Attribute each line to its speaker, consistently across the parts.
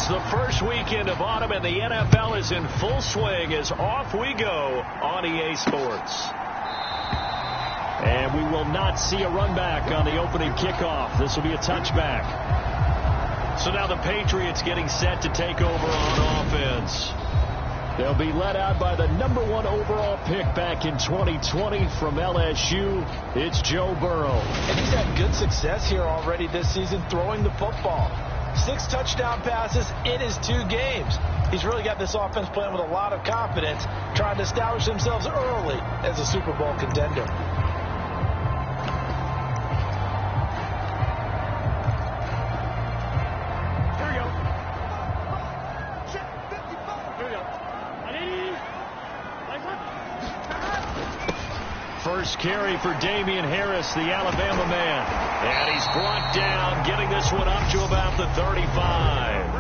Speaker 1: It's the first weekend of autumn, and the NFL is in full swing as off we go on EA Sports. And we will not see a run back on the opening kickoff. This will be a touchback. So now the Patriots getting set to take over on offense. They'll be led out by the #1 overall pick back in 2020 from LSU. It's Joe Burrow.
Speaker 2: And he's had good success here already this season throwing the football. 6 touchdown passes in his 2 games. He's really got this offense playing with a lot of confidence, trying to establish themselves early as a Super Bowl contender.
Speaker 1: First carry for Damian Harris, the Alabama man. And he's brought down, getting this one up to about the 35.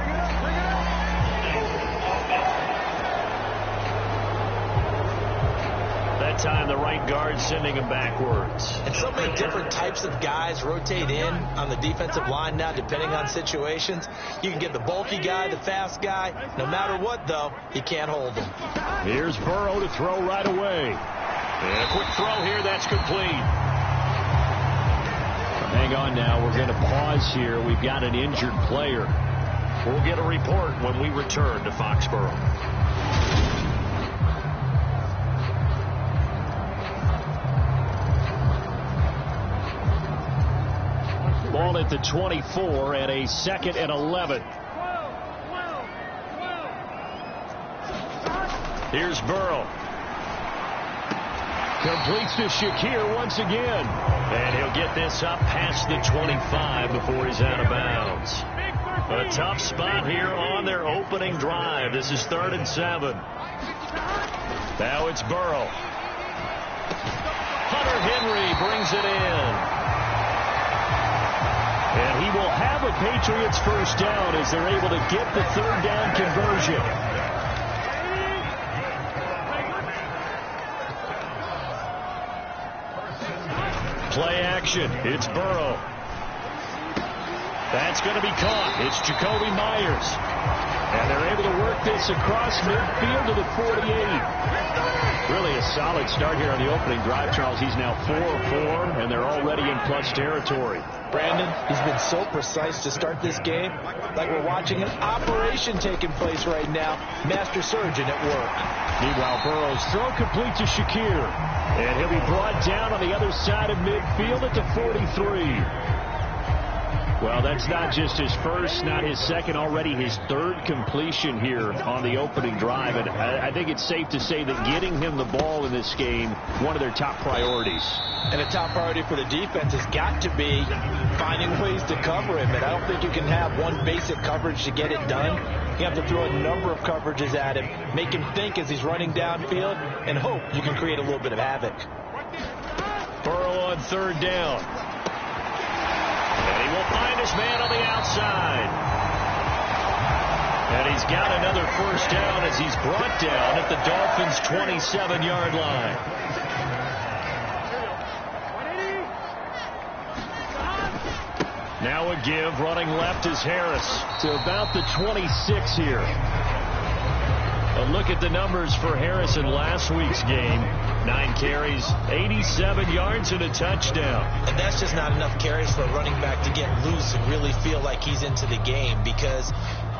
Speaker 1: That time the right guard sending him backwards.
Speaker 2: And so many different types of guys rotate in on the defensive line now, depending on situations. You can get the bulky guy, the fast guy. No matter what, though, you can't hold him.
Speaker 1: Here's Burrow to throw right away. And a quick throw here, that's complete. Hang on now, we're going to pause here. We've got an injured player. We'll get a report when we return to Foxborough. Ball at the 24 and a 2nd and 11. Here's Burrow. Completes to Shakir once again. And he'll get this up past the 25 before he's out of bounds. A tough spot here on their opening drive. This is 3rd and 7. Now it's Burrow. Hunter Henry brings it in. And he will have a Patriots first down as they're able to get the 3rd down conversion. Play action. It's Burrow. That's going to be caught. It's Jacoby Myers. And they're able to work this across midfield to the 48. Really a solid start here on the opening drive, Charles. He's now 4-4, and they're already in plus territory.
Speaker 2: Brandon, he's been so precise to start this game, like we're watching an operation taking place right now. Master surgeon at work.
Speaker 1: Meanwhile, Burrow's throw complete to Shakir. And he'll be brought down on the other side of midfield at the 43. Well, that's not just his first, not his second, already his 3rd completion here on the opening drive. And I think it's safe to say that getting him the ball in this game, one of their top priorities.
Speaker 2: And a top priority for the defense has got to be finding ways to cover him. And I don't think you can have one basic coverage to get it done. You have to throw a number of coverages at him, make him think as he's running downfield, and hope you can create a little bit of havoc.
Speaker 1: Burrow on 3rd down. And he will find his man on the outside. And he's got another first down as he's brought down at the Dolphins' 27-yard line. Now a give, running left is Harris to about the 26 here. A look at the numbers for Harris in last week's game. 9 carries, 87 yards, and a touchdown.
Speaker 2: And that's just not enough carries for a running back to get loose and really feel like he's into the game, because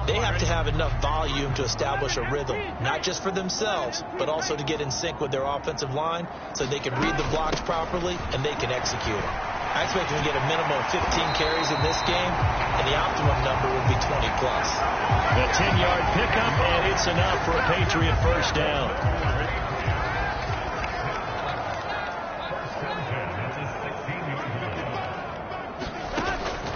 Speaker 2: they have to have enough volume to establish a rhythm, not just for themselves, but also to get in sync with their offensive line so they can read the blocks properly and they can execute them. I expect him to get a minimum of 15 carries in this game, and the optimum number would be 20+.
Speaker 1: The 10-yard pickup, and it's enough for a Patriot first down.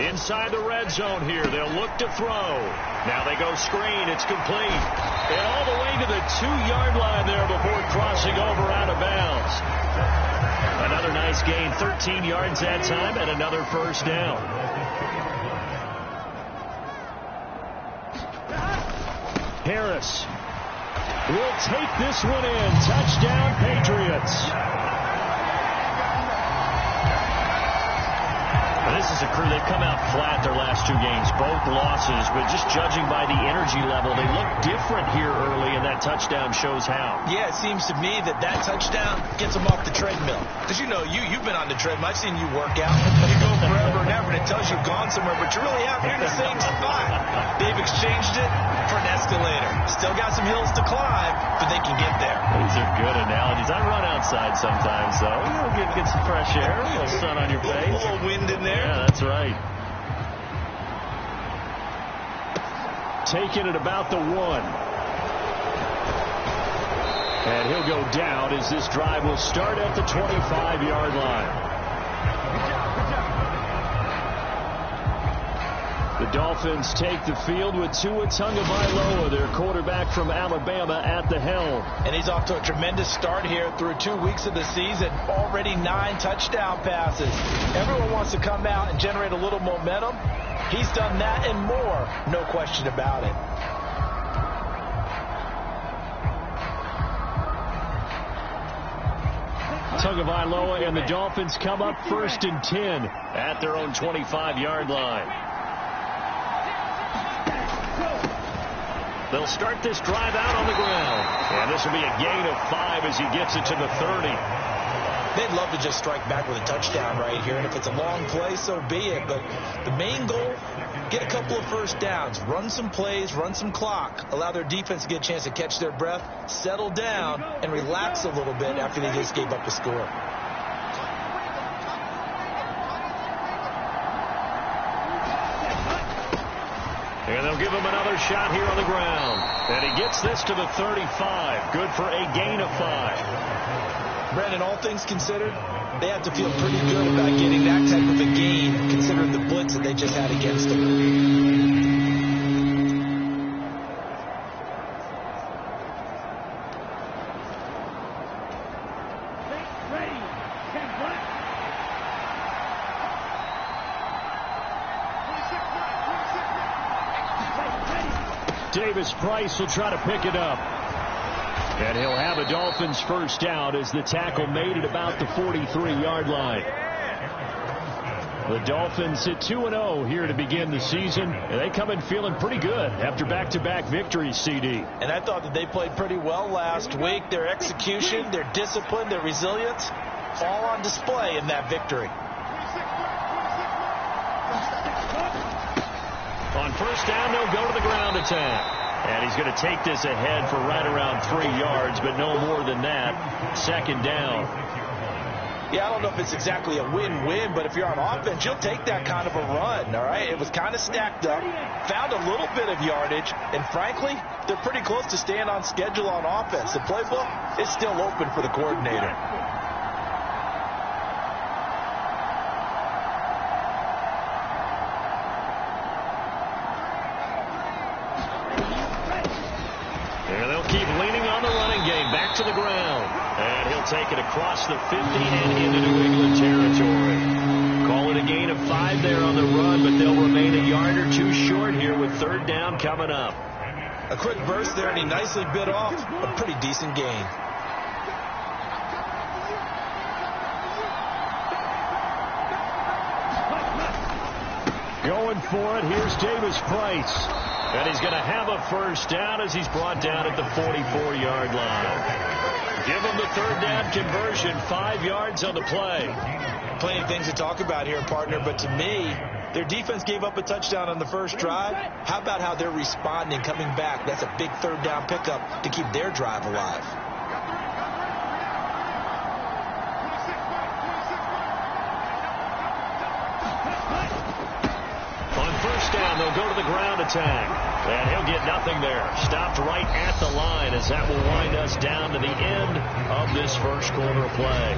Speaker 1: Inside the red zone here, they'll look to throw. Now they go screen, it's complete. And all the way to the 2-yard line there before crossing over out of bounds. Another nice gain, 13 yards that time, and another first down. Harris will take this one in. Touchdown, Patriots. This This is a crew. They've come out flat their last 2 games, both losses, but just judging by the energy level, they look different here early, and that touchdown shows how.
Speaker 2: Yeah, it seems to me that touchdown gets them off the treadmill. Because, you've been on the treadmill. I've seen you work out. You go forever and ever, and it tells you've gone somewhere, but you really have. You're in the same spot. They've exchanged it for an escalator. Still got some hills to climb, but they can get there.
Speaker 1: These are good analogies. I run outside sometimes, though. Get some fresh air, a little sun on your face.
Speaker 2: A little wind in there.
Speaker 1: Yeah, that's right. Taking it about the 1. And he'll go down as this drive will start at the 25-yard line. The Dolphins take the field with Tua Tagovailoa, their quarterback from Alabama, at the helm.
Speaker 2: And he's off to a tremendous start here through 2 weeks of the season. Already 9 touchdown passes. Everyone wants to come out and generate a little momentum. He's done that and more, no question about it.
Speaker 1: Tagovailoa and the Dolphins come up 1st and 10 at their own 25-yard line. They'll start this drive out on the ground. And this will be a gain of 5 as he gets it to the 30.
Speaker 2: They'd love to just strike back with a touchdown right here. And if it's a long play, so be it. But the main goal, get a couple of first downs. Run some plays, run some clock. Allow their defense to get a chance to catch their breath, settle down, and relax a little bit after they just gave up a score.
Speaker 1: And they'll give him another shot here on the ground. And he gets this to the 35. Good for a gain of 5.
Speaker 2: Brandon, all things considered, they have to feel pretty good about getting that type of a gain, considering the blitz that they just had against them.
Speaker 1: Davis Price will try to pick it up. And he'll have a Dolphins first down as the tackle made at about the 43-yard line. The Dolphins sit 2-0 here to begin the season. And they come in feeling pretty good after back-to-back victories, CD.
Speaker 2: And I thought that they played pretty well last week. Their execution, their discipline, their resilience, all on display in that victory.
Speaker 1: On first down, they'll go to the ground attack. And he's going to take this ahead for right around 3 yards, but no more than that. 2nd down.
Speaker 2: Yeah, I don't know if it's exactly a win-win, but if you're on offense, you'll take that kind of a run, all right? It was kind of stacked up, found a little bit of yardage, and frankly, they're pretty close to staying on schedule on offense. The playbook is still open for the coordinator.
Speaker 1: To the ground, and he'll take it across the 50 and into New England territory. Call it a gain of 5 there on the run, but they'll remain a yard or 2 short here with 3rd down coming up.
Speaker 2: A quick burst there, and he nicely bit off a pretty decent gain.
Speaker 1: Going for it, here's Davis Price. And he's going to have a first down as he's brought down at the 44-yard line. Give him the 3rd down conversion, 5 yards on the play.
Speaker 2: Plenty of things to talk about here, partner, but to me, their defense gave up a touchdown on the first drive. How about how they're responding, coming back? That's a big 3rd down pickup to keep their drive alive.
Speaker 1: They'll go to the ground attack. And he'll get nothing there. Stopped right at the line as that will wind us down to the end of this first quarter of play.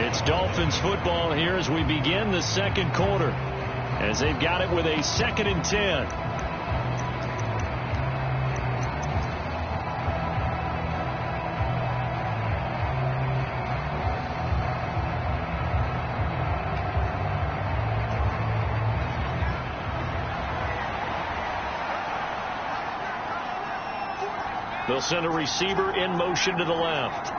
Speaker 1: It's Dolphins football here as we begin the 2nd quarter. As they've got it with a 2nd and 10. They'll send a receiver in motion to the left.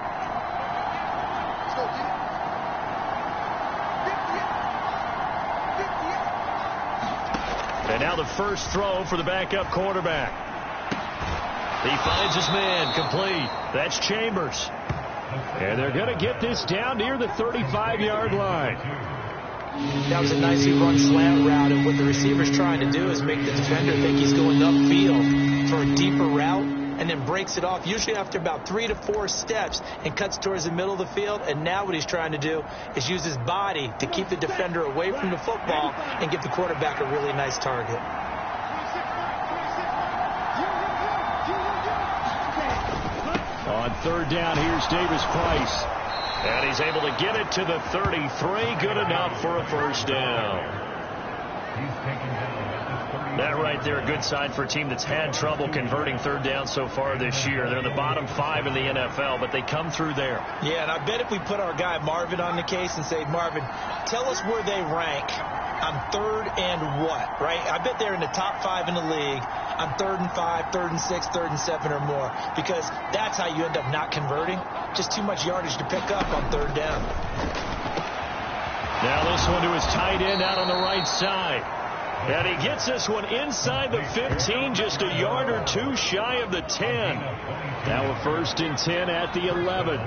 Speaker 1: And now the first throw for the backup quarterback. He finds his man, complete. That's Chambers. And they're going to get this down near the 35-yard line.
Speaker 2: That was a nicely run slant route, and what the receiver's trying to do is make the defender think he's going upfield for a deeper route, and then breaks it off, usually after about 3 to 4 steps, and cuts towards the middle of the field. And now what he's trying to do is use his body to keep the defender away from the football and give the quarterback a really nice target.
Speaker 1: On third down, here's Davis Price. And he's able to get it to the 33. Good enough for a first down. That right there, a good sign for a team that's had trouble converting third down so far this year. They're in the bottom 5 in the NFL, but they come through there.
Speaker 2: Yeah, and I bet if we put our guy Marvin on the case and say, Marvin, tell us where they rank on third and what, right? I bet they're in the top 5 in the league on 3rd and 5, 3rd and 6, 3rd and 7 or more, because that's how you end up not converting. Just too much yardage to pick up on third down.
Speaker 1: Now this one to his tight end out on the right side. And he gets this one inside the 15, just a yard or 2 shy of the 10. Now a 1st and 10 at the 11.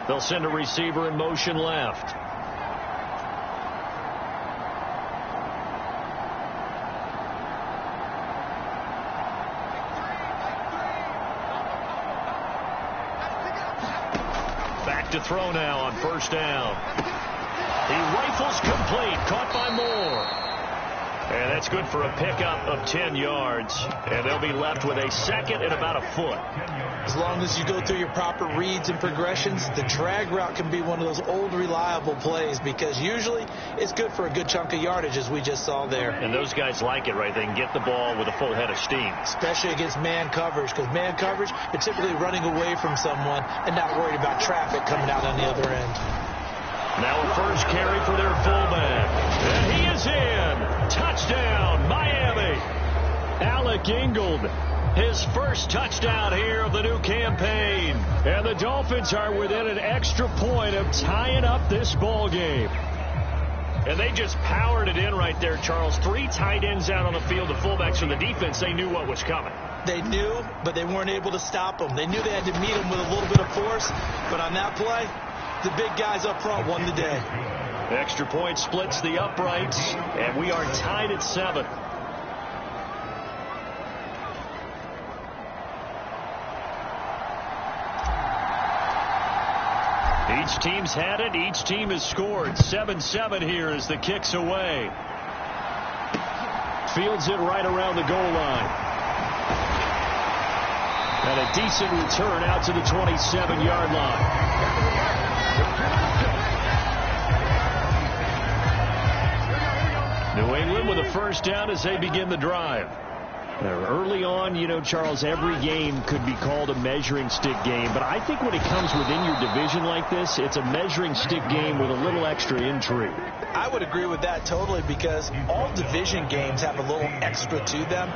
Speaker 1: They'll send a receiver in motion left. Back to throw now on 1st down. He rifles complete, caught by Moore. And that's good for a pickup of 10 yards. And they'll be left with a 2nd and about a foot.
Speaker 2: As long as you go through your proper reads and progressions, the drag route can be one of those old reliable plays, because usually it's good for a good chunk of yardage, as we just saw there.
Speaker 1: And those guys like it, right? They can get the ball with a full head of steam.
Speaker 2: Especially against man coverage, because man coverage, you're typically running away from someone and not worried about traffic coming out on the other end.
Speaker 1: Now a first carry for their fullback. And he is in. Touchdown, Miami. Alec Ingold, his first touchdown here of the new campaign. And the Dolphins are within an extra point of tying up this ball game. And they just powered it in right there, Charles. 3 tight ends out on the field. The fullbacks from the defense, they knew what was coming.
Speaker 2: They knew, but they weren't able to stop them. They knew they had to meet them with a little bit of force. But on that play, the big guys up front won the day.
Speaker 1: Extra point splits the uprights, and we are tied at 7. Each team's had it. Each team has scored. 7-7 here as the kick's away. Fields it right around the goal line. And a decent return out to the 27-yard line. New England with a first down as they begin the drive. Early on, you know, Charles, every game could be called a measuring stick game. But I think when it comes within your division like this, it's a measuring stick game with a little extra intrigue.
Speaker 2: I would agree with that totally, because all division games have a little extra to them.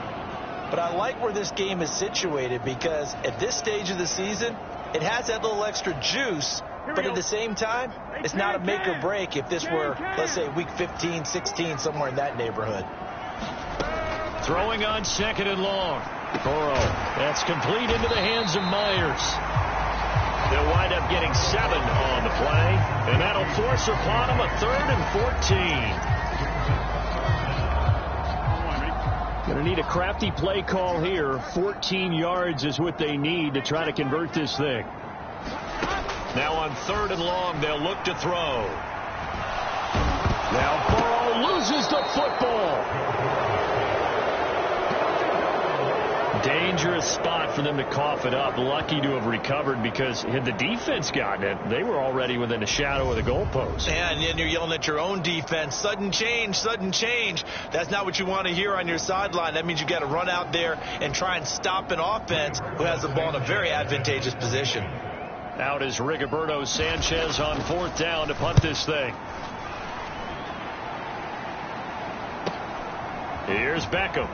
Speaker 2: But I like where this game is situated, because at this stage of the season, it has that little extra juice. But at the same time, it's not a make or break if this were, let's say, week 15, 16, somewhere in that neighborhood.
Speaker 1: Throwing on 2nd and long. Burrow. That's complete into the hands of Myers. They'll wind up getting 7 on the play. And that'll force upon them a 3rd and 14. Going to need a crafty play call here. 14 yards is what they need to try to convert this thing. Now on 3rd and long, they'll look to throw. Now Burrow loses the football. Dangerous spot for them to cough it up. Lucky to have recovered, because had the defense gotten it, they were already within a shadow of the goalpost.
Speaker 2: Yeah, and then you're yelling at your own defense. Sudden change, sudden change. That's not what you want to hear on your sideline. That means you got to run out there and try and stop an offense who has the ball in a very advantageous position.
Speaker 1: Out is Rigoberto Sanchez on 4th down to punt this thing. Here's Beckham.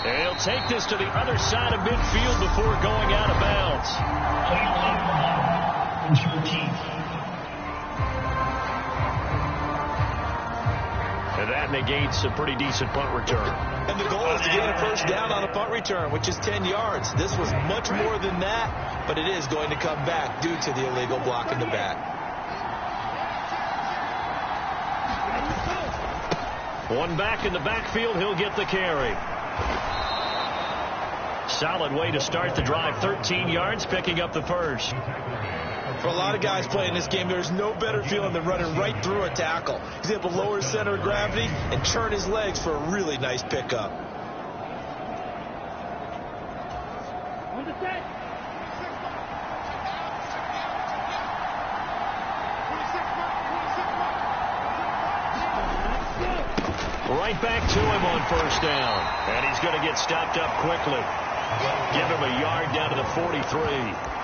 Speaker 1: And he'll take this to the other side of midfield before going out of bounds. That negates a pretty decent punt return.
Speaker 2: And the goal is to get a first down on a punt return, which is 10 yards. This was much more than that, but it is going to come back due to the illegal block in the back.
Speaker 1: One back in the backfield, he'll get the carry. Solid way to start the drive. 13 yards, picking up the first.
Speaker 2: For a lot of guys playing this game, there's no better feeling than running right through a tackle. He's able to lower his center of gravity and turn his legs for a really nice pickup.
Speaker 1: Right back to him on first down. And he's going to get stopped up quickly. Give him a yard down to the 43.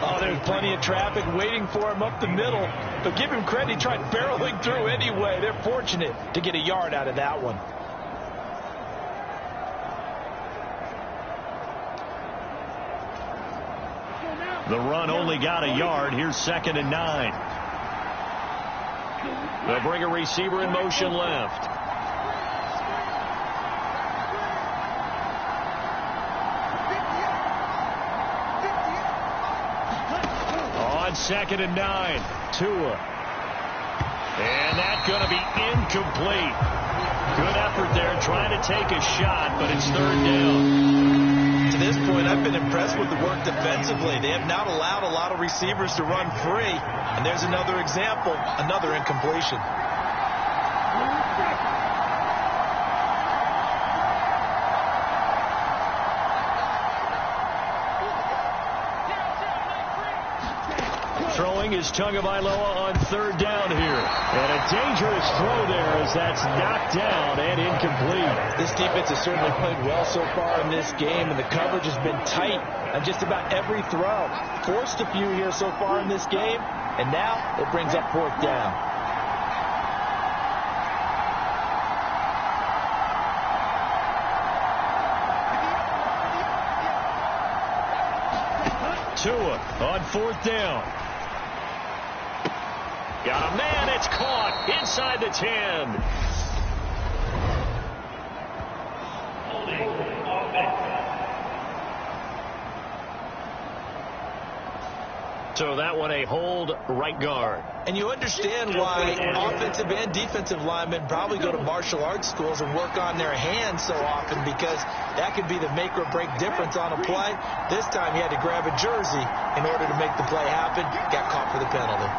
Speaker 2: Oh, there's plenty of traffic waiting for him up the middle. But give him credit, he tried barreling through anyway. They're fortunate to get a yard out of that one.
Speaker 1: The run only got a yard. Here's 2nd and 9. They'll bring a receiver in motion left. On 2nd and 9, Tua. And that's going to be incomplete. Good effort there trying to take a shot, but it's 3rd down.
Speaker 2: To this point, I've been impressed with the work defensively. They have not allowed a lot of receivers to run free. And there's another example, another incompletion.
Speaker 1: Throwing is Tagovailoa on 3rd down here. And a dangerous throw there as that's knocked down and incomplete.
Speaker 2: This defense has certainly played well so far in this game, and the coverage has been tight on just about every throw. Forced a few here so far in this game, and now it brings up 4th down.
Speaker 1: Tua on 4th down. Got a man, it's caught inside the 10. So that one a hold right guard.
Speaker 2: And you understand why offensive and defensive linemen probably go to martial arts schools and work on their hands so often, because that could be the make or break difference on a play. This time he had to grab a jersey in order to make the play happen. Got caught for the penalty.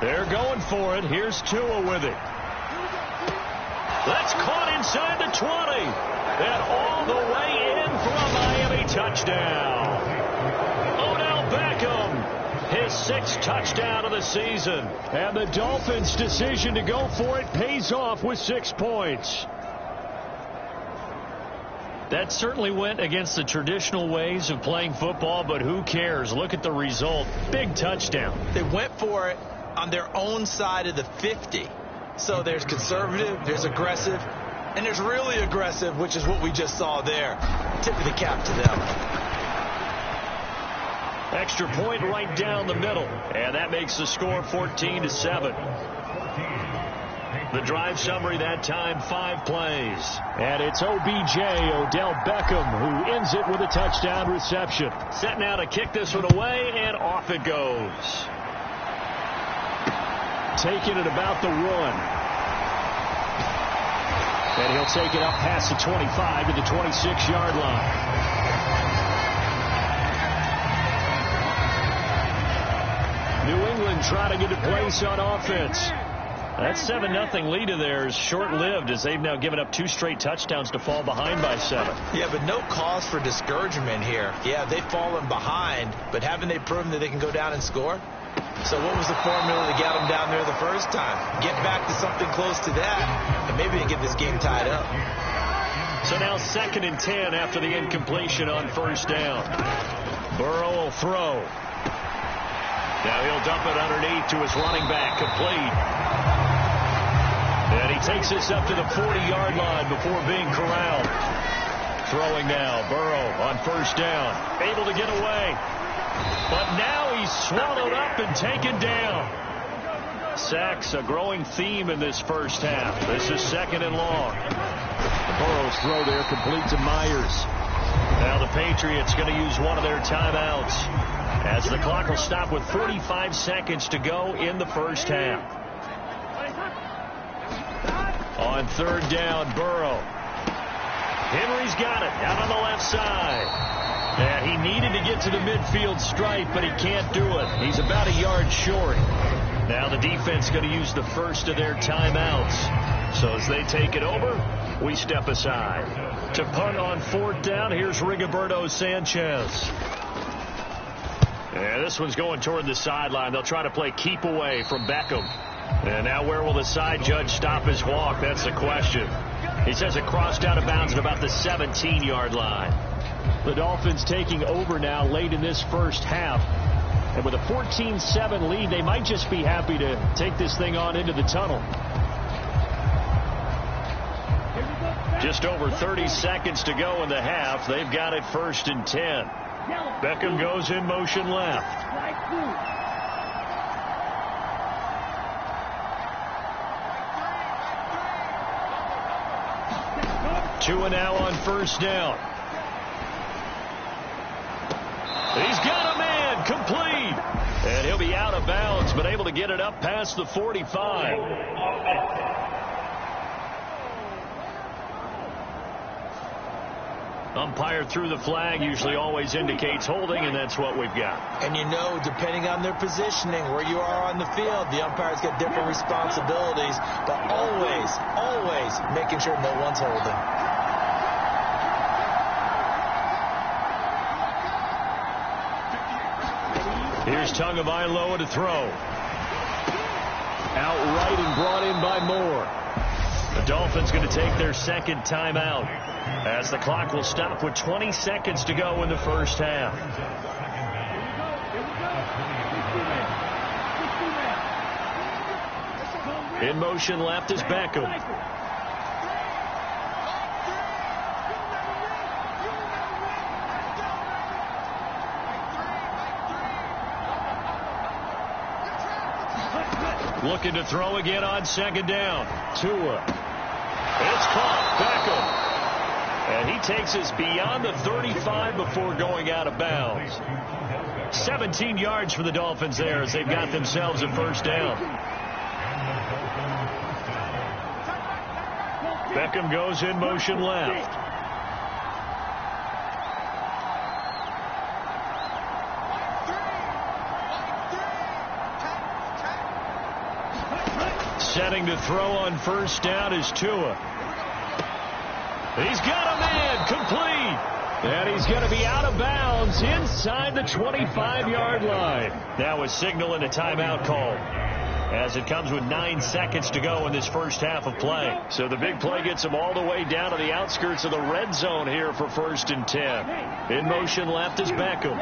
Speaker 1: They're going for it. Here's Tua with it. That's caught inside the 20. And all the way in for a Miami touchdown. Odell Beckham, his 6th touchdown of the season. And the Dolphins' decision to go for it pays off with 6 points. That certainly went against the traditional ways of playing football, but who cares? Look at the result. Big touchdown.
Speaker 2: They went for it on their own side of the 50. So there's conservative, there's aggressive, and there's really aggressive, which is what we just saw there. Tip of the cap to them.
Speaker 1: Extra point right down the middle, and that makes the score 14-7. The drive summary that time, 5 plays. And it's OBJ, Odell Beckham, who ends it with a touchdown reception. Set now to kick this one away, and off it goes. Taking it about the 1. And he'll take it up past the 25 to the 26-yard line. New England trying to get a place on offense. That 7-0 lead of theirs short-lived, as they've now given up 2 straight touchdowns to fall behind by 7.
Speaker 2: Yeah, but no cause for discouragement here. Yeah, they've fallen behind, but haven't they proven that they can go down and score? So what was the formula to get them down there the first time? Get back to something close to that, and maybe they get this game tied up.
Speaker 1: So now 2nd and 10 after the incompletion on first down. Burrow will throw. Now he'll dump it underneath to his running back, complete. And he takes this up to the 40-yard line before being corralled. Throwing now, Burrow on first down. Able to get away. But now he's swallowed up and taken down. Sacks, a growing theme in this first half. This is 2nd and long. Burrow's throw there complete to Myers. Now the Patriots going to use one of their timeouts as the clock will stop with 45 seconds to go in the first half. On 3rd down, Burrow. Henry's got it out on the left side. And he needed to get to the midfield stripe, but he can't do it. He's about a yard short. Now the defense going to use the first of their timeouts. So as they take it over, we step aside. To punt on 4th down, here's Rigoberto Sanchez. And this one's going toward the sideline. They'll try to play keep away from Beckham. And now where will the side judge stop his walk? That's the question. He says it crossed out of bounds at about the 17-yard line. The Dolphins taking over now late in this first half. And with a 14-7 lead, they might just be happy to take this thing on into the tunnel. Just over 30 seconds to go in the half. They've got it 1st and 10. Beckham goes in motion left. Tua now on 1st down. He's got a man, complete. And he'll be out of bounds, but able to get it up past the 45. Umpire threw the flag, usually always indicates holding, and that's what we've got.
Speaker 2: And you know, depending on their positioning, where you are on the field, the umpires get different responsibilities, but always making sure no one's holding.
Speaker 1: Here's Tagovailoa to throw. Outright and brought in by Moore. The Dolphins going to take their 2nd timeout as the clock will stop with 20 seconds to go in the first half. In motion left is Beckham. Looking to throw again on 2nd down. Tua. It's caught. Beckham. And he takes us beyond the 35 before going out of bounds. 17 yards for the Dolphins there as they've got themselves a 1st down. Beckham goes in motion left. Setting to throw on 1st down is Tua. He's got a man, complete. And he's going to be out of bounds inside the 25-yard line. Now a signal and a timeout call as it comes with 9 seconds to go in this first half of play. So the big play gets them all the way down to the outskirts of the red zone here for 1st and 10. In motion left is Beckham.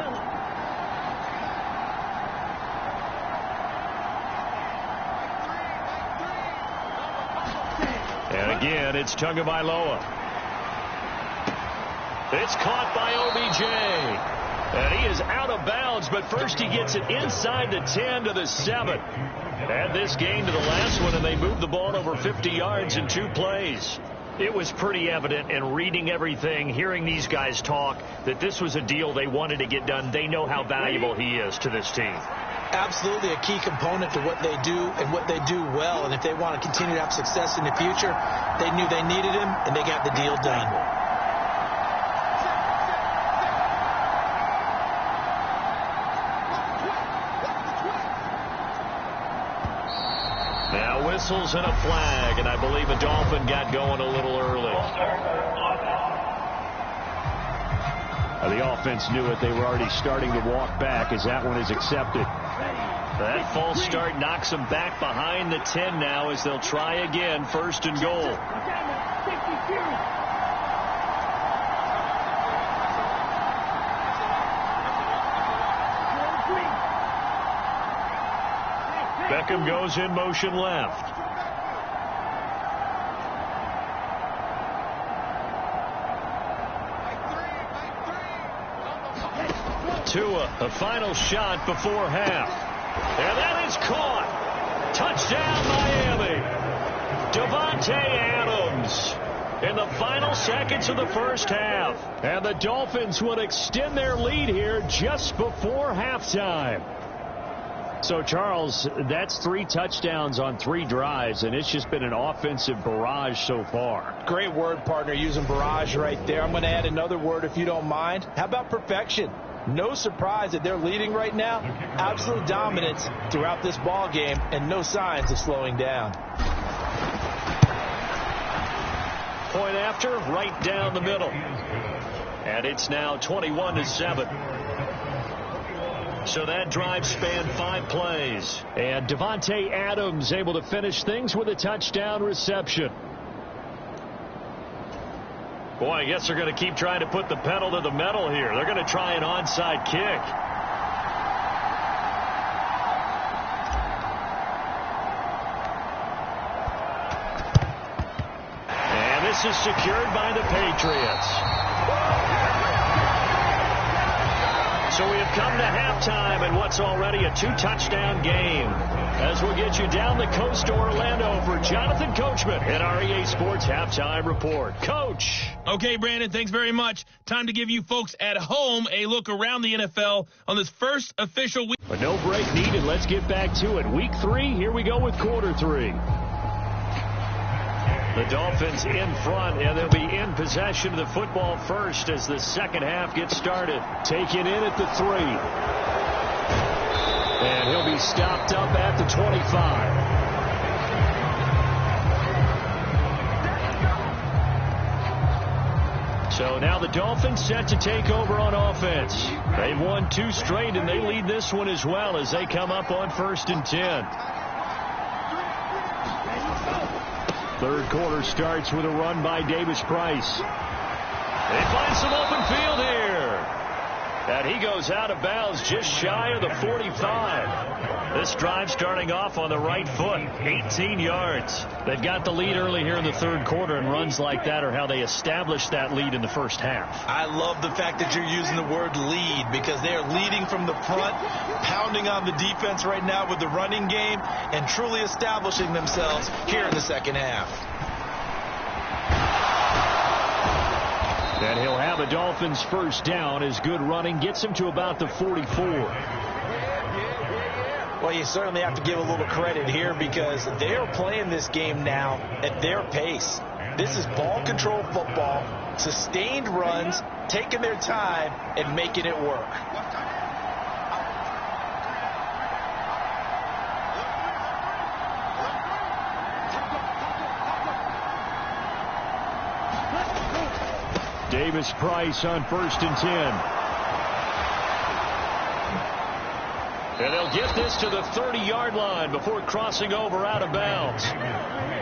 Speaker 1: And again, it's Tagovailoa. It's caught by OBJ. And he is out of bounds, but first he gets it inside the 10 to the 7. Add this game to the last one, and they moved the ball over 50 yards in 2 plays. It was pretty evident in reading everything, hearing these guys talk, that this was a deal they wanted to get done. They know how valuable he is to this team.
Speaker 2: Absolutely a key component to what they do and what they do well. And if they want to continue to have success in the future, they knew they needed him, and they got the deal done.
Speaker 1: Now whistles and a flag, and I believe a Dolphin got going a little early. The offense knew it. They were already starting to walk back as that one is accepted. That false start knocks them back behind the 10 now as they'll try again, 1st and goal. Beckham goes in motion left. Tua, a final shot before half. And that is caught. Touchdown, Miami. Davante Adams in the final seconds of the first half. And the Dolphins would extend their lead here just before halftime. So, Charles, that's 3 touchdowns on 3 drives, and it's just been an offensive barrage so far.
Speaker 2: Great word, partner, using barrage right there. I'm going to add another word if you don't mind. How about perfection? No surprise that they're leading right now. Absolute dominance throughout this ball game, and no signs of slowing down.
Speaker 1: Point after, right down the middle. And it's now 21-7. So that drive spanned 5 plays. And Davante Adams able to finish things with a touchdown reception. Boy, I guess they're going to keep trying to put the pedal to the metal here. They're going to try an onside kick. And this is secured by the Patriots. So we have come to halftime in what's already a 2-touchdown game. As we'll get you down the coast to Orlando for Jonathan Coachman at our EA Sports Halftime Report. Coach.
Speaker 3: Okay, Brandon, thanks very much. Time to give you folks at home a look around the NFL on this first official week.
Speaker 1: But no break needed. Let's get back to it. Week 3, here we go with quarter 3. The Dolphins in front, and they'll be in possession of the football first as the second half gets started. Taken in at the 3. And he'll be stopped up at the 25. So now the Dolphins set to take over on offense. They've won 2 straight, and they lead this one as well as they come up on 1st and 10. Third quarter starts with a run by Davis Price. They find some open field here. And he goes out of bounds just shy of the 45. This drive starting off on the right foot, 18 yards. They've got the lead early here in the third quarter, and runs like that are how they establish that lead in the first half.
Speaker 2: I love the fact that you're using the word lead, because they are leading from the front, pounding on the defense right now with the running game, and truly establishing themselves here in the second half.
Speaker 1: And he'll have a Dolphins first down as good running gets him to about the 44.
Speaker 2: Well, you certainly have to give a little credit here, because they are playing this game now at their pace. This is ball control football, sustained runs, taking their time and making it work.
Speaker 1: Davis Price on 1st and 10. And they'll get this to the 30-yard line before crossing over out of bounds.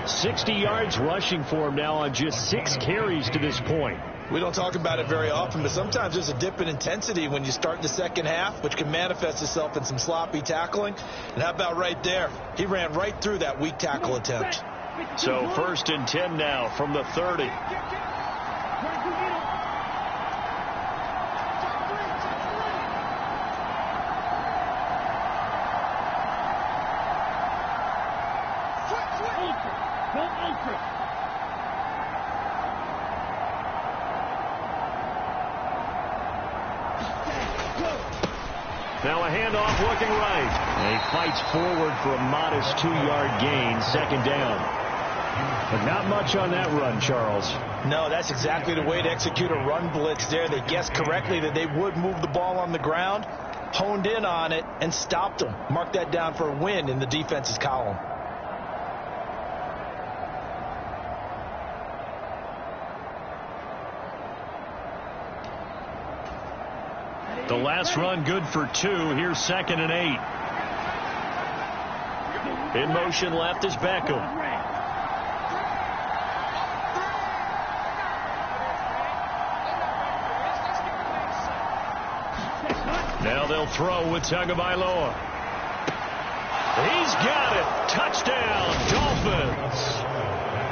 Speaker 1: 60 yards rushing for him now on just 6 carries to this point.
Speaker 2: We don't talk about it very often, but sometimes there's a dip in intensity when you start the second half, which can manifest itself in some sloppy tackling. And how about right there? He ran right through that weak tackle attempt.
Speaker 1: So 1st and 10 now from the 30. Now a handoff looking right. And he fights forward for a modest 2-yard gain, 2nd down. But not much on that run, Charles.
Speaker 2: No, that's exactly the way to execute a run blitz there. They guessed correctly that they would move the ball on the ground, honed in on it, and stopped them. Mark that down for a win in the defense's column.
Speaker 1: The last run good for 2. Here's 2nd and 8. In motion left is Beckham. Now they'll throw with Tagovailoa. He's got it. Touchdown, Dolphins.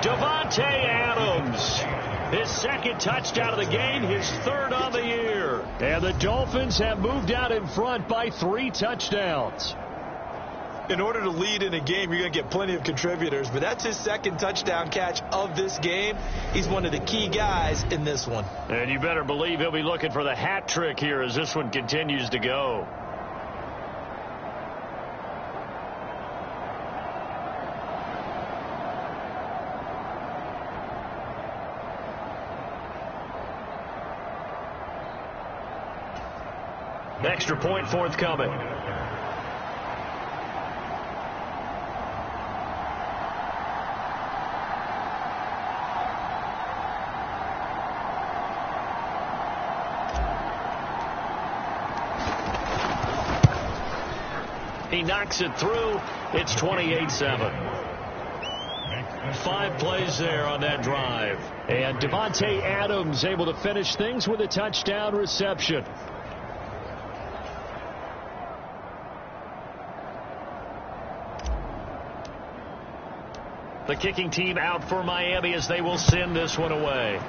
Speaker 1: Davante Adams. His 2nd touchdown of the game, his 3rd on the year. And the Dolphins have moved out in front by 3 touchdowns.
Speaker 2: In order to lead in a game, you're going to get plenty of contributors, but that's his second touchdown catch of this game. He's one of the key guys in this one.
Speaker 1: And you better believe he'll be looking for the hat trick here as this one continues to go. Extra point forthcoming. He knocks it through. It's 28-7. 5 plays there on that drive. And Devontae Adams able to finish things with a touchdown reception. The kicking team out for Miami as they will send this one away.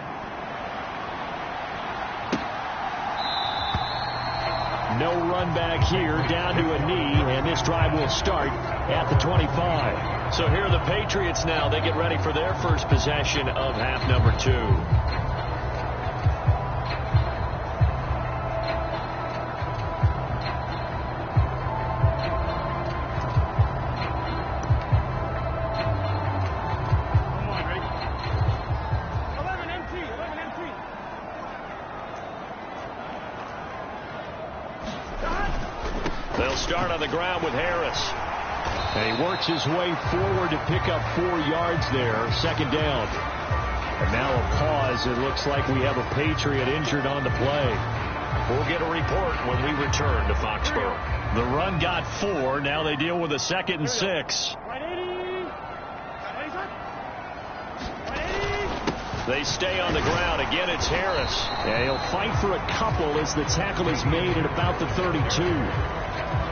Speaker 1: No run back here, down to a knee, and this drive will start at the 25. So here are the Patriots now. They get ready for their first possession of half number 2. They'll start on the ground with Harris. And he works his way forward to pick up 4 yards there. Second down. And now a pause. It looks like we have a Patriot injured on the play. We'll get a report when we return to Foxborough. The run got 4. Now they deal with a 2nd and 6. They stay on the ground. Again, it's Harris. And he'll fight for a couple as the tackle is made at about the 32.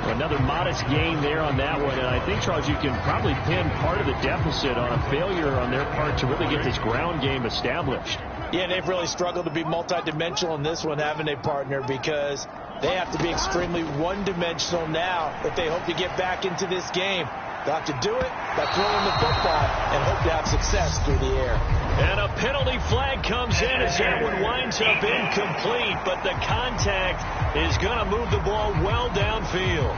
Speaker 1: Another modest gain there on that one. And I think, Charles, you can probably pin part of the deficit on a failure on their part to really get this ground game established.
Speaker 2: Yeah, and they've really struggled to be multidimensional in this one, haven't they, partner? Because they have to be extremely one-dimensional now if they hope to get back into this game. They'll have to do it by throwing the football and hope to have success through the air.
Speaker 1: And a penalty flag comes in as that one winds up incomplete, but the contact is going to move the ball well downfield.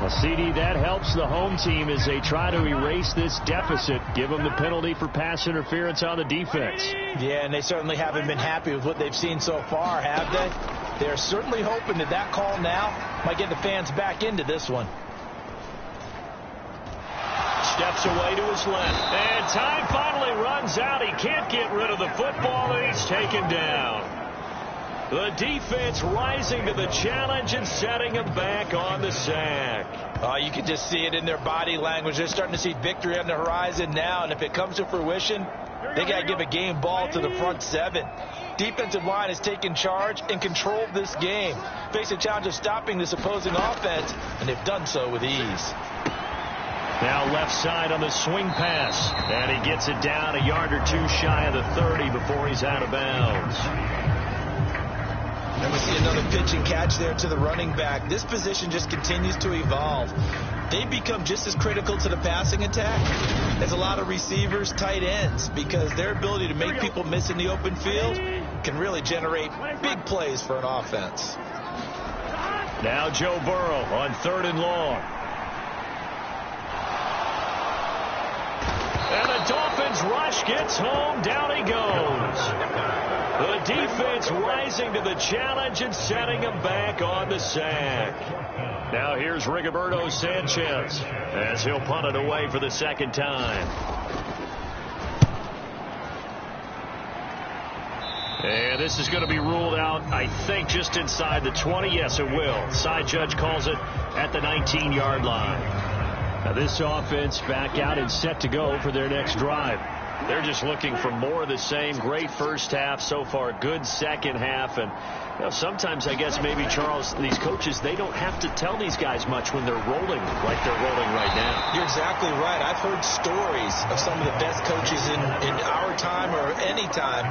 Speaker 1: Well, CD, that helps the home team as they try to erase this deficit, give them the penalty for pass interference on the defense.
Speaker 2: Yeah, and they certainly haven't been happy with what they've seen so far, have they? They're certainly hoping that that call now might get the fans back into this one.
Speaker 1: Steps away to his left. And time finally runs out. He can't get rid of the football, and he's taken down. The defense rising to the challenge and setting him back on the sack.
Speaker 2: You can just see it in their body language. They're starting to see victory on the horizon now, and if it comes to fruition, they got to give a game ball to the front 7. Defensive line has taken charge and controlled this game. Face a challenge of stopping this opposing offense, and they've done so with ease.
Speaker 1: Now left side on the swing pass. And he gets it down a yard or 2 shy of the 30 before he's out of bounds.
Speaker 2: And we see another pitch and catch there to the running back. This position just continues to evolve. They become just as critical to the passing attack as a lot of receivers, tight ends, because their ability to make people miss in the open field can really generate big plays for an offense.
Speaker 1: Now Joe Burrow on 3rd and long. And the Dolphins rush gets home. Down he goes. The defense rising to the challenge and setting him back on the sack. Now here's Rigoberto Sanchez as he'll punt it away for the 2nd time. And this is going to be ruled out, I think, just inside the 20. Yes, it will. Side judge calls it at the 19-yard line. Now this offense back out and set to go for their next drive. They're just looking for more of the same. Great first half so far. Good second half. And Well, sometimes, I guess, maybe, Charles, these coaches, they don't have to tell these guys much when they're rolling like they're rolling right now.
Speaker 2: You're exactly right. I've heard stories of some of the best coaches in our time or any time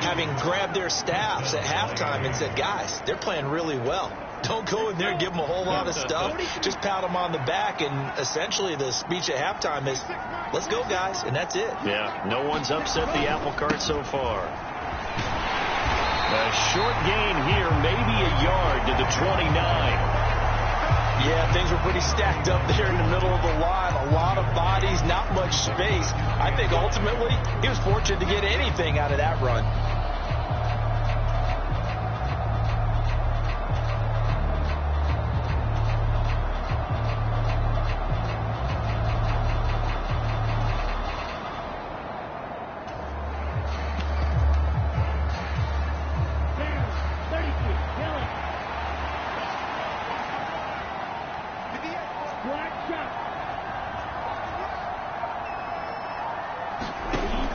Speaker 2: having grabbed their staffs at halftime and said, guys, they're playing really well. Don't go in there and give them a whole lot of stuff. Just pat them on the back, and essentially the speech at halftime is, let's go, guys, and that's it.
Speaker 1: Yeah, no one's upset the apple cart so far. A short gain here, maybe a yard to the 29.
Speaker 2: Yeah, things were pretty stacked up there in the middle of the line. A lot of bodies, not much space. I think ultimately he was fortunate to get anything out of that run.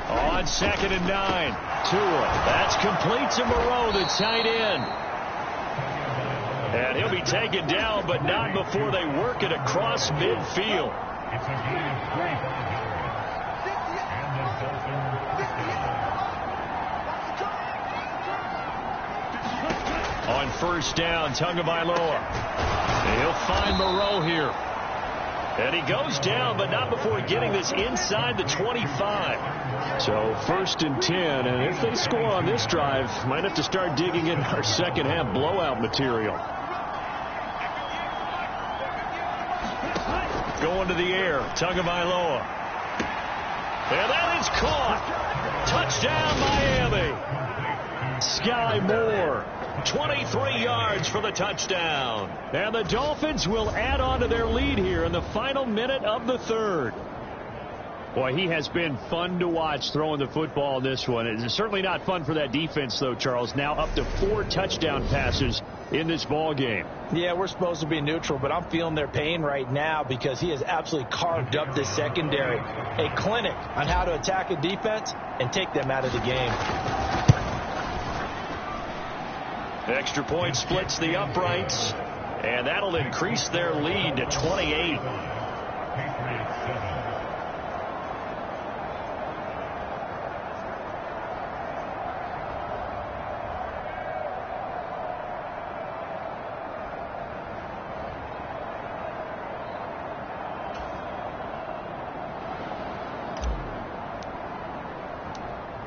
Speaker 1: On 2nd and 9. Tua. That's complete to Moreau, the tight end. And he'll be taken down, but not before they work it across midfield. On 1st down, Tagovailoa. He'll find Moreau here. And he goes down, but not before getting this inside the 25. So 1st and 10, and if they score on this drive, might have to start digging in our second half blowout material. Going to the air, Tagovailoa. And that is caught. Touchdown, Miami. Sky Moore. 23 yards for the touchdown. And the Dolphins will add on to their lead here in the final minute of the 3rd. Boy, he has been fun to watch throwing the football in this one. It's certainly not fun for that defense, though, Charles. Now up to 4 touchdown passes in this ball game.
Speaker 2: Yeah, we're supposed to be neutral, but I'm feeling their pain right now because he has absolutely carved up this secondary. A clinic on how to attack a defense and take them out of the game.
Speaker 1: Extra point splits the uprights, and that'll increase their lead to 28.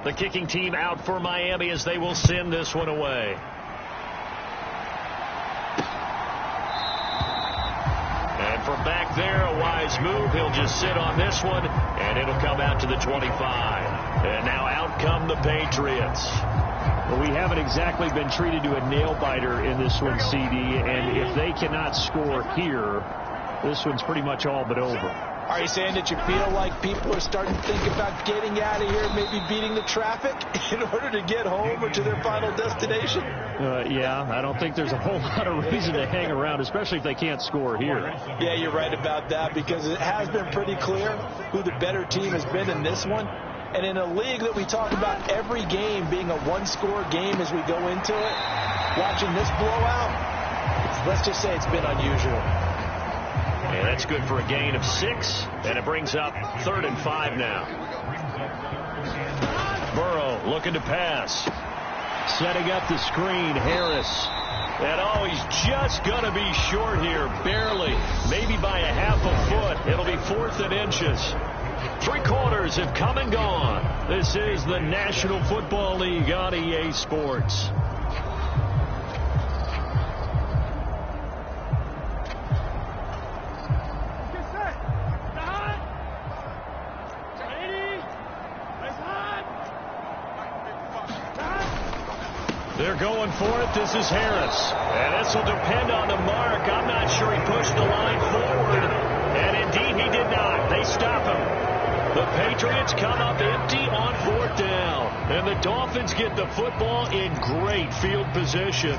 Speaker 1: The kicking team out for Miami as they will send this one away. And from back there, a wise move. He'll just sit on this one, and it'll come out to the 25. And now out come the Patriots. Well, we haven't exactly been treated to a nail-biter in this one, CD, and if they cannot score here, this one's pretty much all but over.
Speaker 2: Are you saying that you feel like people are starting to think about getting out of here, maybe beating the traffic in order to get home or to their final destination?
Speaker 1: Yeah, I don't think there's a whole lot of reason to hang around, especially if they can't score here.
Speaker 2: Yeah, you're right about that because it has been pretty clear who the better team has been in this one. And in a league that we talk about every game being a one-score game as we go into it, watching this blowout, let's just say it's been unusual.
Speaker 1: And that's good for a gain of 6, and it brings up 3rd and 5 now. Burrow looking to pass. Setting up the screen, Harris. And he's just going to be short here, barely, maybe by a half a foot. It'll be 4th and inches. 3 quarters have come and gone. This is the National Football League on EA Sports. They're going for it. This is Harris. And this will depend on the mark. I'm not sure he pushed the line forward. And indeed he did not. They stop him. The Patriots come up empty on 4th down. And the Dolphins get the football in great field position.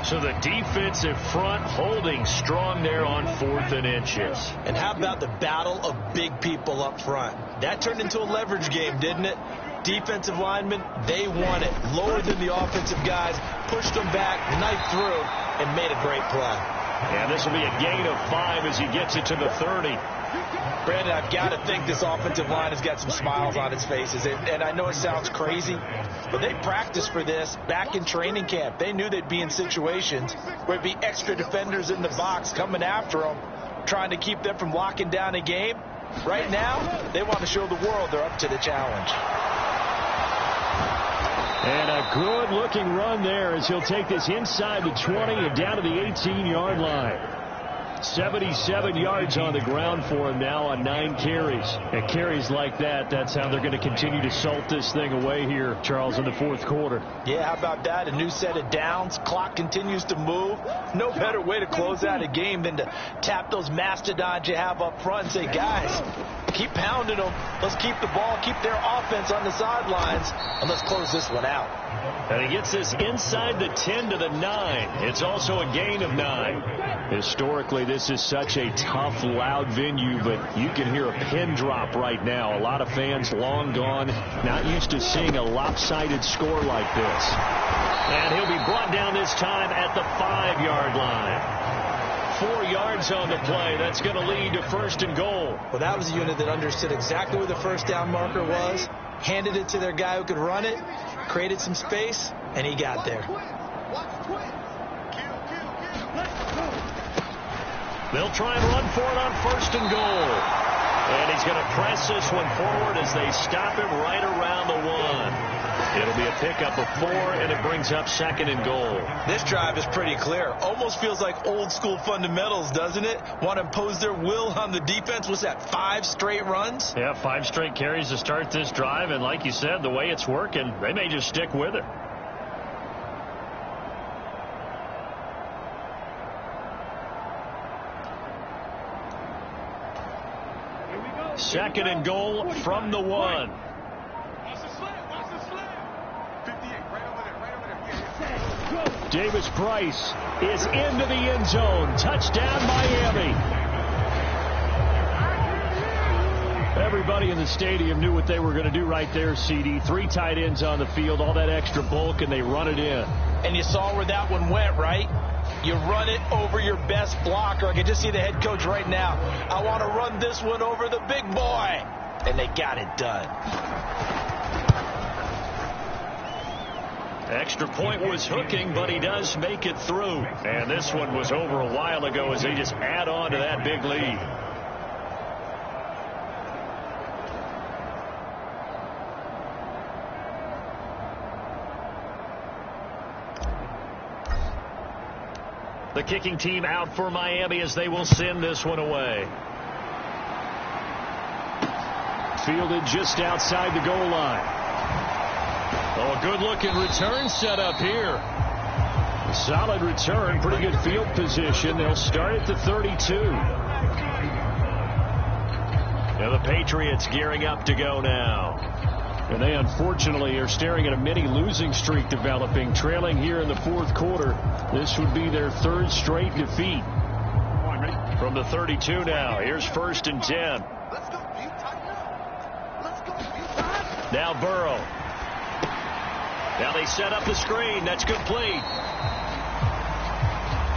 Speaker 1: So the defensive front holding strong there on 4th and inches.
Speaker 2: And how about the battle of big people up front? That turned into a leverage game, didn't it? defensive linemen, they want it. Lower than the offensive guys, pushed them back, knifed through, and made a great play.
Speaker 1: And this will be a gain of 5 as he gets it to the 30.
Speaker 2: Brandon, I've got to think this offensive line has got some smiles on its faces. And I know it sounds crazy, but they practiced for this back in training camp. They knew they'd be in situations where there'd be extra defenders in the box coming after them, trying to keep them from locking down a game. Right now, they want to show the world they're up to the challenge.
Speaker 1: And a good-looking run there as he'll take this inside the 20 and down to the 18-yard line. 77 yards on the ground for him now on 9 carries. And carries like that, that's how they're going to continue to salt this thing away here, Charles, in the fourth quarter.
Speaker 2: Yeah, how about that? A new set of downs. Clock continues to move. No better way to close out a game than to tap those mastodons you have up front and say, guys, keep pounding them. Let's keep the ball, keep their offense on the sidelines, and let's close this one out.
Speaker 1: And he gets this inside the 10 to the 9. It's also a gain of 9. Historically, this is such a tough, loud venue, but you can hear a pin drop right now. A lot of fans long gone, not used to seeing a lopsided score like this. And he'll be brought down this time at the 5-yard line. 4 yards on the play. That's going to lead to first and goal.
Speaker 2: Well, that was a unit that understood exactly where the first down marker was, handed it to their guy who could run it, created some space, and he got there.
Speaker 1: They'll try and run for it on first and goal. And he's going to press this one forward as they stop him right around the 1. It'll be a pickup of 4, and it brings up second and goal.
Speaker 2: This drive is pretty clear. Almost feels like old school fundamentals, doesn't it? Want to impose their will on the defense. What's that, 5 straight runs?
Speaker 1: Yeah, 5 straight carries to start this drive. And like you said, the way it's working, they may just stick with it. Second and goal from the 1. Davis Price is into the end zone. Touchdown, Miami. Everybody in the stadium knew what they were going to do right there, CD. 3 tight ends on the field, all that extra bulk, and they run it in.
Speaker 2: And you saw where that one went, right? You run it over your best blocker. I can just see the head coach right now. I want to run this one over the big boy. And they got it done.
Speaker 1: Extra point was hooking, but he does make it through. And this one was over a while ago as they just add on to that big lead. The kicking team out for Miami as they will send this one away. Fielded just outside the goal line. Oh, a good-looking return set up here. A solid return, pretty good field position. They'll start at the 32. Now the Patriots gearing up to go now. And they unfortunately are staring at a mini losing streak developing, trailing here in the fourth quarter. This would be their 3rd straight defeat. From the 32 now, here's first and 10. Now Burrow. Now they set up the screen. That's complete.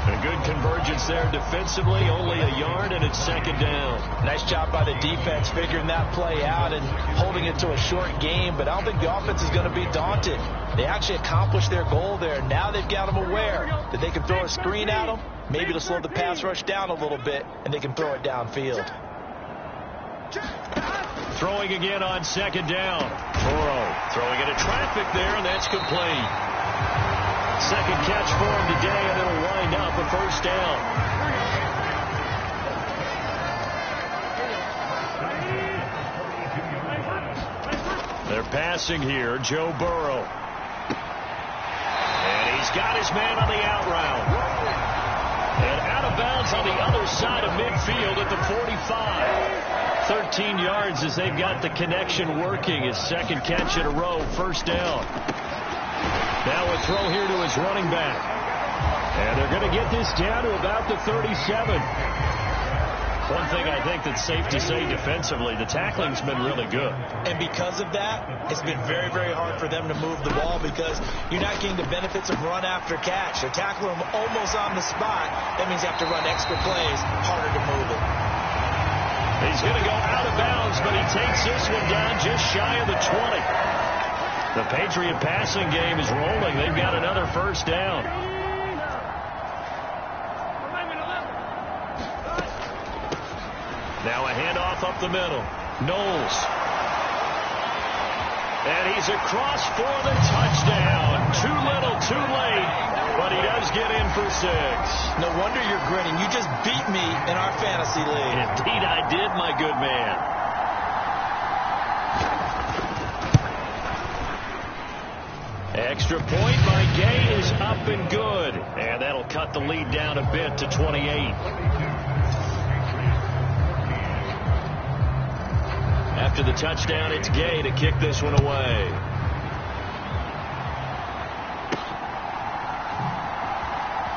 Speaker 1: A good convergence there defensively, only a yard, and it's second down.
Speaker 2: Nice job by the defense figuring that play out and holding it to a short game, but I don't think the offense is going to be daunted. They actually accomplished their goal there. Now they've got them aware that they can throw a screen at them, maybe to slow the pass rush down a little bit, and they can throw it downfield.
Speaker 1: Throwing again on second down. Burrow throwing into traffic there, and that's complete. Second catch for him today, and it'll wind up a first down. They're passing here, Joe Burrow. And he's got his man on the out route. And out of bounds on the other side of midfield at the 45. 13 yards as they've got the connection working. His second catch in a row, first down. Now a throw here to his running back. And they're going to get this down to about the 37. One thing I think that's safe to say defensively, the tackling's been really good.
Speaker 2: And because of that, it's been very, very hard for them to move the ball because you're not getting the benefits of run after catch. They're tackling them almost on the spot. That means you have to run extra plays, harder to move it.
Speaker 1: He's going to go out of bounds, but he takes this one down just shy of the 20. The Patriot passing game is rolling. They've got another first down. Now a handoff up the middle. Knowles. And he's across for the touchdown. Too little, too late, but he does get in for 6.
Speaker 2: No wonder you're grinning. You just beat me in our fantasy league.
Speaker 1: Indeed I did, my good man. Extra point by Gay is up and good. And that'll cut the lead down a bit to 28. After the touchdown, it's Gay to kick this one away.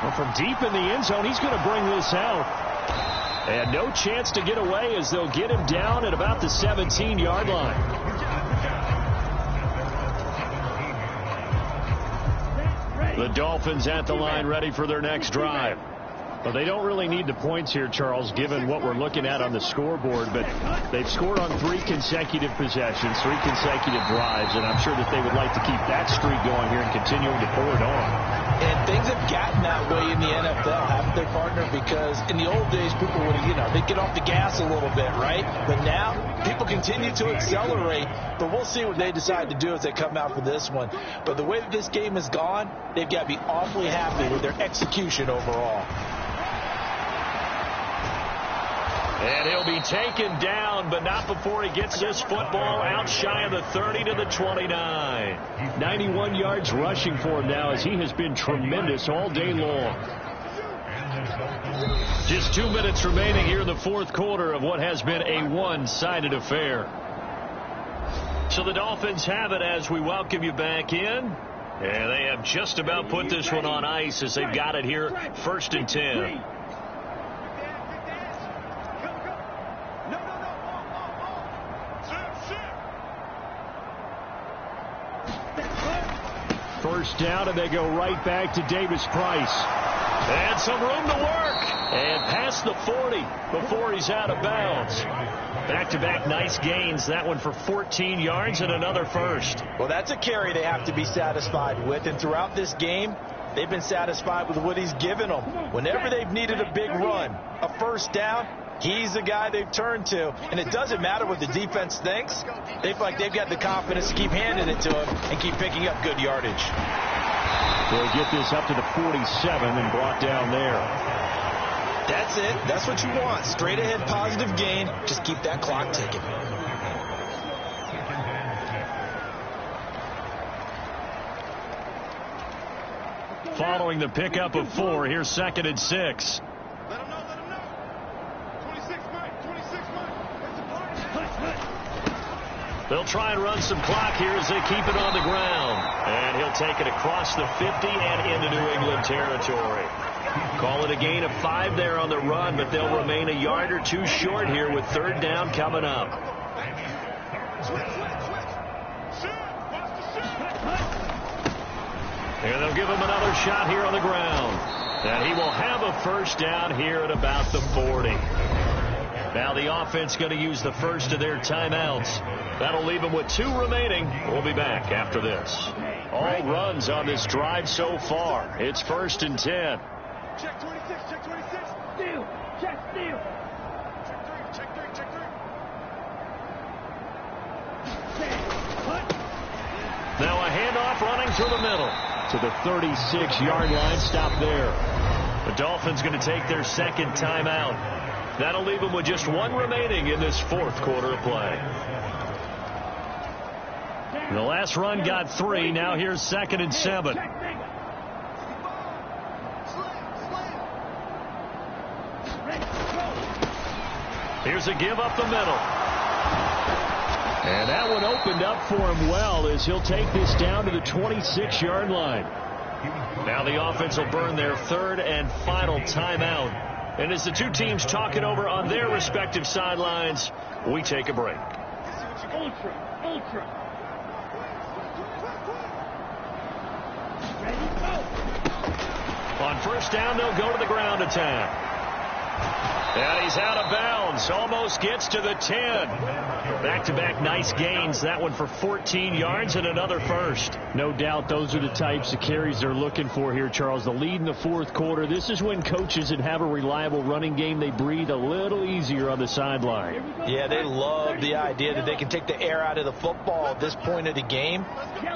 Speaker 1: Well, from deep in the end zone, he's going to bring this out. And no chance to get away as they'll get him down at about the 17-yard line. The Dolphins at the line ready for their next drive. Well, they don't really need the points here, Charles, given what we're looking at on the scoreboard, but they've scored on 3 consecutive possessions, 3 consecutive drives, and I'm sure that they would like to keep that streak going here and continuing to pour it on.
Speaker 2: And things have gotten that way in the NFL, haven't they, partner? Because in the old days, people would, they'd get off the gas a little bit, right? But now, people continue to accelerate, but we'll see what they decide to do as they come out for this one. But the way that this game has gone, they've got to be awfully happy with their execution overall.
Speaker 1: And he'll be taken down, but not before he gets this football out shy of the 30 to the 29. 91 yards rushing for him now as he has been tremendous all day long. Just 2 minutes remaining here in the fourth quarter of what has been a one-sided affair. So the Dolphins have it as we welcome you back in. And they have just about put this one on ice as they've got it here, 1st and 10. First down, and they go right back to Davis Price. And some room to work. And past the 40 before he's out of bounds. Back-to-back nice gains. That one for 14 yards and another first.
Speaker 2: Well, that's a carry they have to be satisfied with. And throughout this game, they've been satisfied with what he's given them. Whenever they've needed a big run, a first down, he's the guy they've turned to. And it doesn't matter what the defense thinks. They feel like they've got the confidence to keep handing it to him and keep picking up good yardage.
Speaker 1: They'll get this up to the 47 and brought down there.
Speaker 2: That's it. That's what you want. Straight ahead positive gain. Just keep that clock ticking.
Speaker 1: Following the pickup of 4, here's 2nd and 6. They'll try and run some clock here as they keep it on the ground. And he'll take it across the 50 and into New England territory. Call it a gain of 5 there on the run, but they'll remain a yard or 2 short here with 3rd down coming up. And they'll give him another shot here on the ground. And he will have a first down here at about the 40. Now the offense going to use the first of their timeouts. That'll leave them with 2 remaining. We'll be back after this. All runs on this drive so far. It's 1st and 10.
Speaker 4: Check 26, check 26. Steal, check steal. Check 3, check 3.
Speaker 1: Now a handoff running through the middle to the 36-yard line. Stop there. The Dolphins going to take their 2nd timeout. That'll leave them with just 1 remaining in this 4th quarter of play. The last run got 3. Now here's 2nd and 7. Here's a give up the middle. And that one opened up for him well as he'll take this down to the 26-yard line. Now the offense will burn their 3rd and final timeout And as the two teams talk it over on their respective sidelines, we take a break.
Speaker 4: Ultra.
Speaker 1: On first down, they'll go to the ground attack. And he's out of bounds. Almost gets to the 10. Back-to-back nice gains. That one for 14 yards and another first.
Speaker 5: No doubt those are the types of carries they're looking for here, Charles. The lead in the fourth quarter. This is when coaches that have a reliable running game, they breathe a little easier on the sideline.
Speaker 2: Yeah, they love the idea that they can take the air out of the football at this point of the game.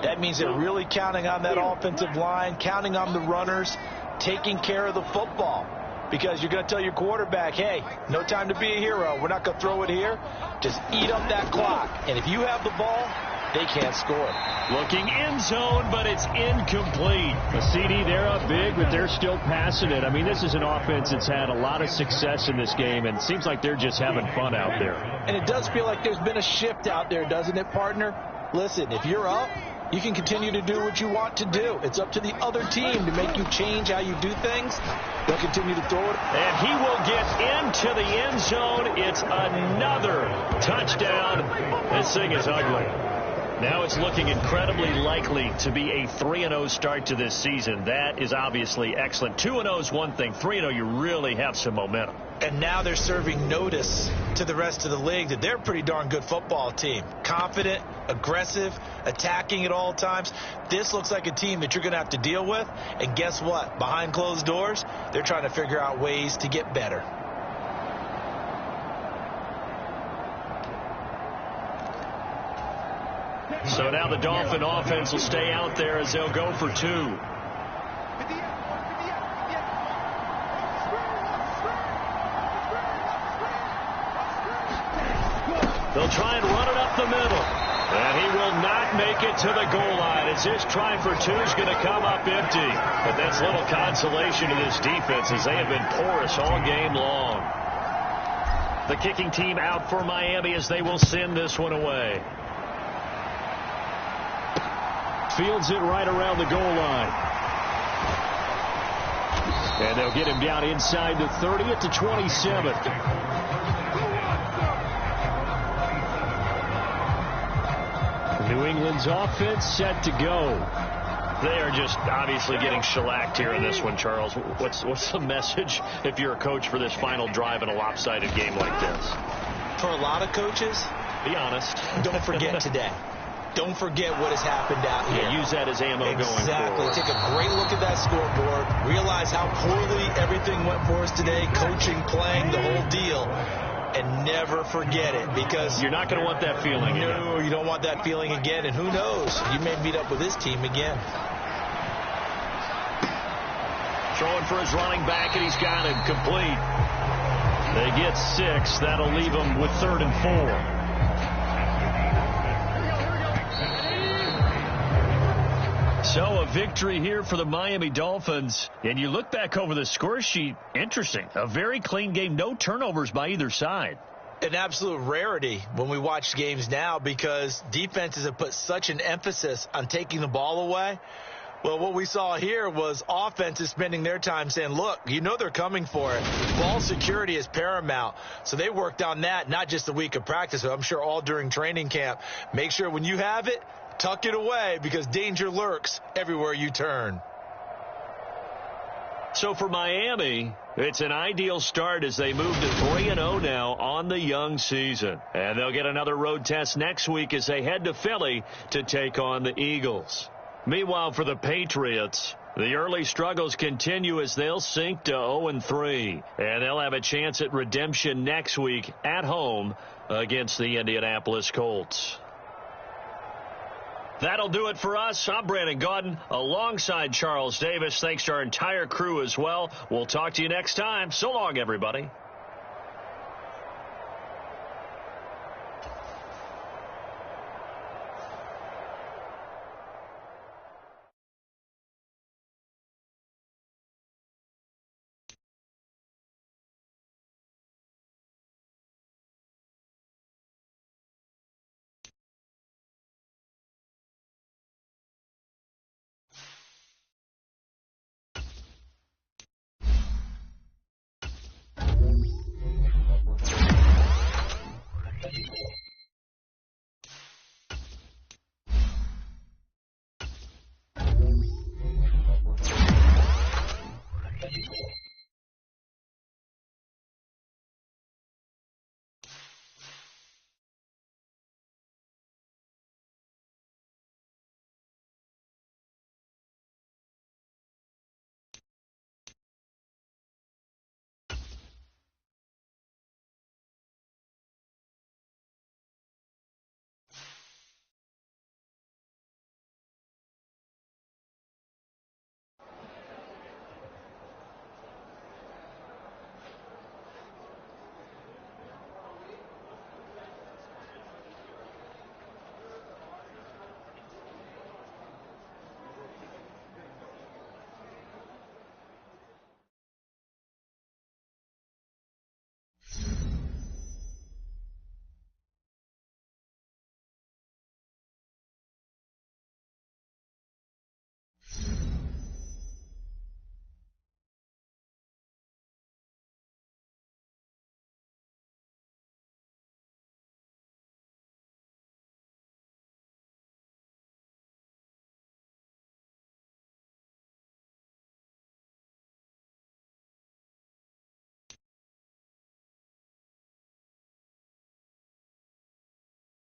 Speaker 2: That means they're really counting on that offensive line, counting on the runners, taking care of the football. Because you're going to tell your quarterback, hey, no time to be a hero. We're not going to throw it here. Just eat up that clock. And if you have the ball, they can't score.
Speaker 1: Looking end zone, but it's incomplete.
Speaker 5: A CD, they're up big, but they're still passing it. I mean, this is an offense that's had a lot of success in this game, and it seems like they're just having fun out there.
Speaker 2: And it does feel like there's been a shift out there, doesn't it, partner? Listen, if you're up, you can continue to do what you want to do. It's up to the other team to make you change how you do things. They'll continue to throw it.
Speaker 1: And he will get into the end zone. It's another touchdown. This thing is ugly. Now it's looking incredibly likely to be a 3-0 start to this season. That is obviously excellent. 2-0 is one thing. 3-0, you really have some momentum.
Speaker 2: And now they're serving notice to the rest of the league that they're a pretty darn good football team. Confident, aggressive, attacking at all times. This looks like a team that you're going to have to deal with. And guess what? Behind closed doors, they're trying to figure out ways to get better.
Speaker 1: So now the Dolphin offense will stay out there as they'll go for two. They'll try and run it up the middle. And he will not make it to the goal line as this try for two is going to come up empty. But that's little consolation to this defense as they have been porous all game long. The kicking team out for Miami as they will send this one away.
Speaker 5: Fields it right around the goal line. And they'll get him down inside the 30 at the 27. New England's offense set to go.
Speaker 1: They are just obviously getting shellacked here in this one, Charles. What's the message if you're a coach for this final drive in a lopsided game like this?
Speaker 2: For a lot of coaches,
Speaker 1: be honest.
Speaker 2: Don't forget today. Don't forget what has happened out here.
Speaker 1: Yeah, use that as ammo going forward.
Speaker 2: Exactly. Take a great look at that scoreboard. Realize how poorly everything went for us today. Coaching, playing, the whole deal. And never forget it, because
Speaker 1: you're not going to want that feeling again.
Speaker 2: No, you don't want that feeling again. And who knows? You may meet up with this team again.
Speaker 1: Throwing for his running back, and he's got him complete. They get 6. That'll leave them with 3rd and 4. So a victory here for the Miami Dolphins. And you look back over the score sheet, interesting. A very clean game, no turnovers by either side.
Speaker 2: An absolute rarity when we watch games now, because defenses have put such an emphasis on taking the ball away. Well, what we saw here was offenses spending their time saying, look, you know they're coming for it. Ball security is paramount. So they worked on that, not just a week of practice, but I'm sure all during training camp. Make sure when you have it, tuck it away, because danger lurks everywhere you turn.
Speaker 1: So for Miami, it's an ideal start as they move to 3-0 now on the young season. And they'll get another road test next week as they head to Philly to take on the Eagles. Meanwhile, for the Patriots, the early struggles continue as they'll sink to 0-3. And they'll have a chance at redemption next week at home against the Indianapolis Colts. That'll do it for us. I'm Brandon Gaudin alongside Charles Davis. Thanks to our entire crew as well. We'll talk to you next time. So long, everybody.